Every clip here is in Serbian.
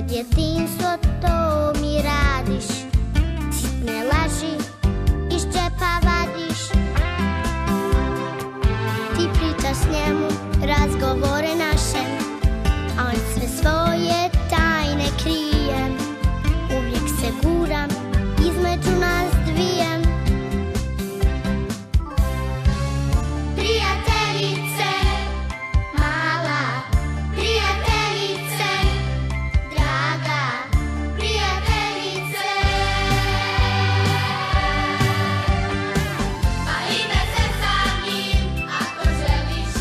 djetinjstvo to mi radiš, sitne laži iz džepa vadiš. Ti pričaš njemu razgovore naše, a on sve svoje tajne krije. Uvijek se guram između nas dvije. Prijateljice, mala prijateljice, draga prijateljice. Pa ide se sa njim ako želiš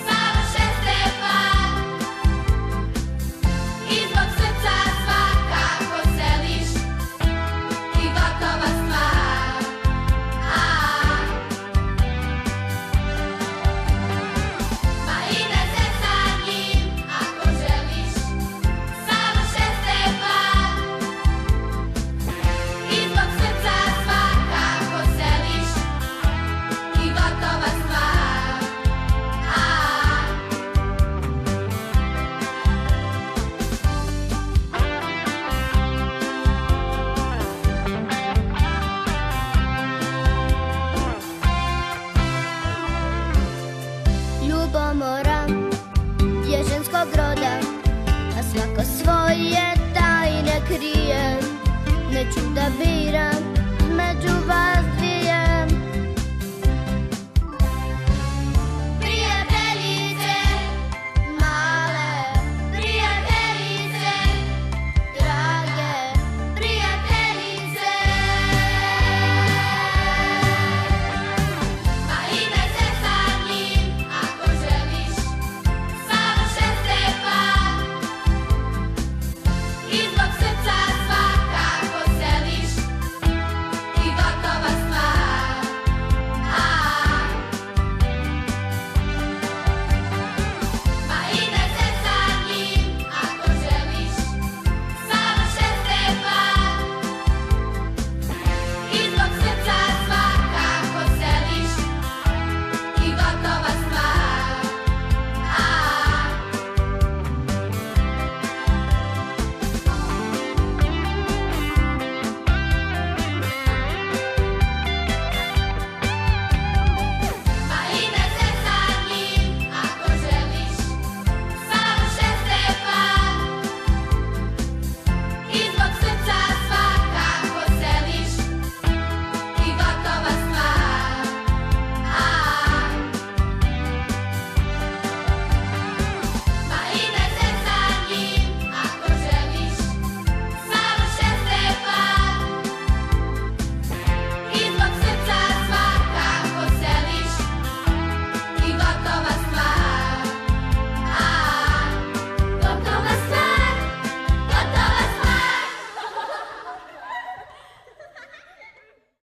savršen Stefan, i zbog srca svakako seliš i gotova stvar. Pa ide se sa njim ako želiš savršen Stefan, i zbog srca svakako seliš i gotova stvar. Ljubomora je ženskog roda, a svako svoje tajne krije. Neću da biram